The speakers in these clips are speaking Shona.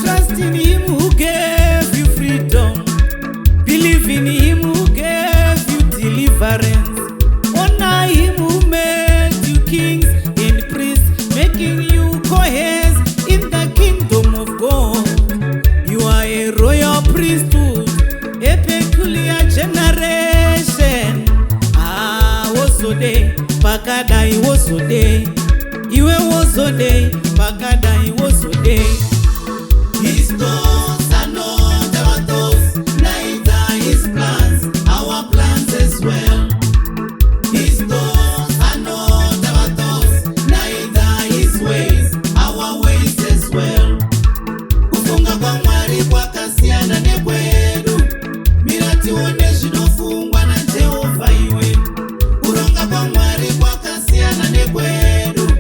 Trust in him who gave you freedom. Believe in him who gave you deliverance. Honor him who made you kings and priests, making you co-heirs in the kingdom of God. You are a royal priesthood, a peculiar generation. Wozodei, Pakadai, Wozodei. Iwe Wozodei, Pakadai, Wozodei. His thoughts are not our thoughts, neither his plans, our plans as well. His thoughts are not our thoughts, neither his ways, our ways as well. Kufunga kwa Mwari kwakasiyana nekwedu, mira tione zvinofungwa na Jehovha iwe. Kuronga kwa Mwari kwakasiyana nekwedu,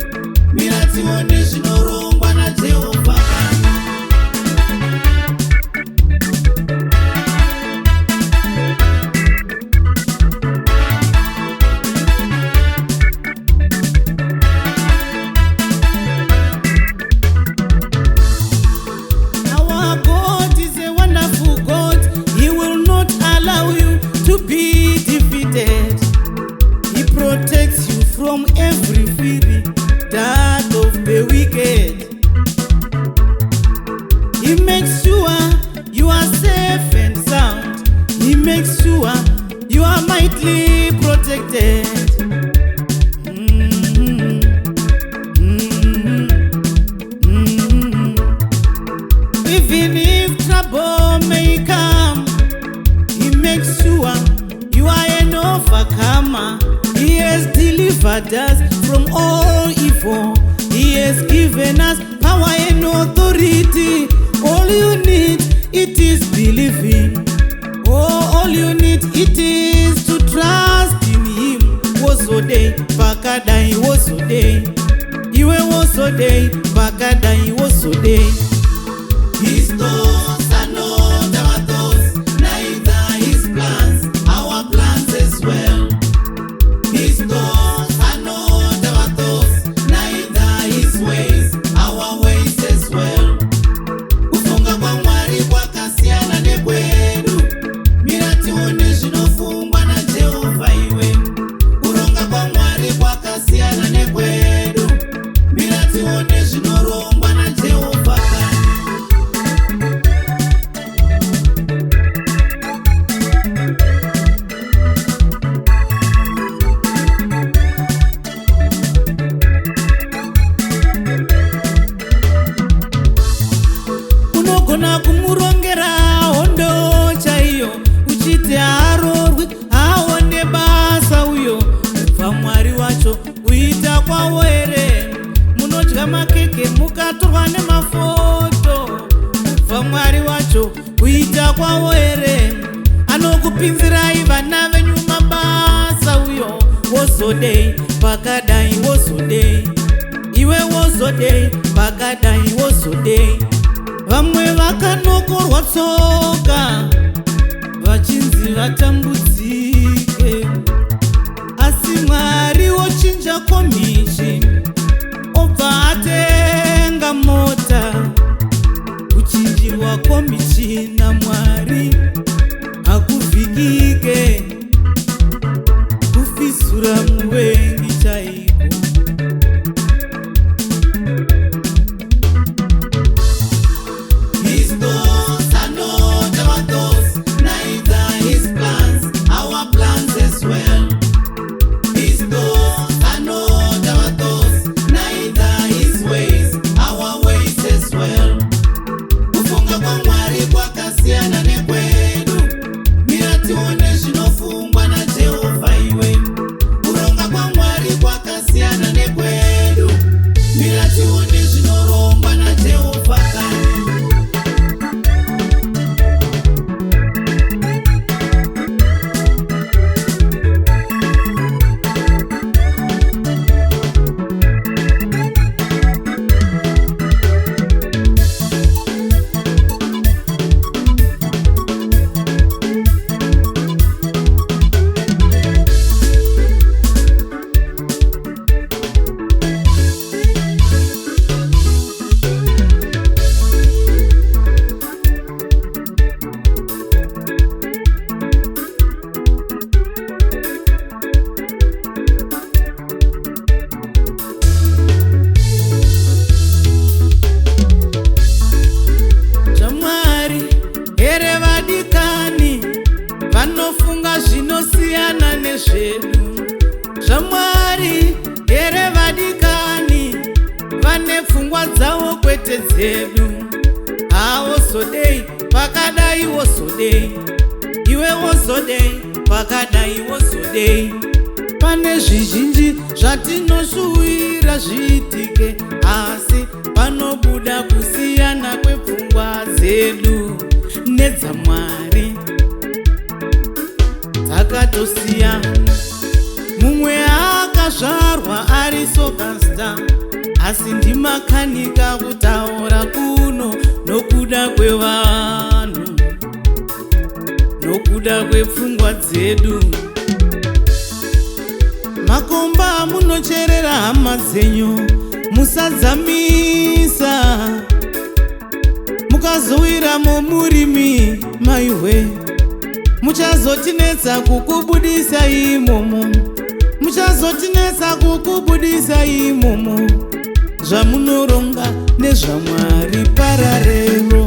mira tione zvinorongwa na Jehovha. Our God is a wonderful God. He will not allow you to be defeated. He protects you from every fury, dart of the wicked. He makes sure you are safe and sound. He makes sure you are mightily protected. Even if trouble may come, he makes sure you are an overcomer. He has delivered us from all evil. He has given us power and authority. All you need, it is believing. Oh, all you need, it is to trust in him. Wozodei, Pakadai, Wozodei. Iwe Wozodei, Pakadai, Wozodei. His thoughts are not our thoughts, neither his plans, our plans as well. His thoughts are not our thoughts, neither his ways, our ways as well. Kufunga kwa Mwari kwakasiyana nekwedu, mira tione zvinofungwa na Jehovha iwe. Kuronga kwa Mwari kwakasiyana nekwedu, mira tione zvinorongwa na Jehovha. Unogona kumurongera hondo chaiyo, uchiti haarorwi aone basa uyo. Kubva Mwari wacho uita kwawo here, munodya makeke mukatorwa nemafoto. Kubva Mwari wacho uita kwawo here, anokupinzirai vana venyu mabasa uyo. Wozodei, Pakadai, Wozodei. Iwe Wozodei, Pakadai, Wozodei. Vamwe vakanokorwa tsoka vachinzi vatambudzike, asi Mwari ochinja komichi, obva atenga mota. Kuchinjirwa komichi naMwari hakuvhikike, kufisura muvengi chaiko. His thoughts are not our thoughts, neither his plans, our plans as well. His thoughts are not our thoughts, neither his ways, our ways as well. Kufunga kwa Mwari kwakasiyana nekwedu, mira tione zvinofungwa na Jehovha. zvedu zvamwari here vadikani vane pfungwa dzavo kwete dzedu. Wozodei, pakadai wozodei, iwe wozodei, pakadai wozodei. Pane zvizhinji zvatinoshuwira zviitike, asi panobuda kusiyana kwepfungwa dzedu nedzamwari dzakatosiyana. Mumwe akazvarwa ari sokasta, asi ndimakanika kutaura kuno nokuda kwevanhu, nokuda kwepfungwa dzedu. Makomba munocherera hama dzenyu, musadzamisa mukazowiramo murimi maiwe, muchazotinetsa kukubudisa imomo, muchazotinetsa kukubudisa imomo. Zvamunoronga nezvamwari pararero.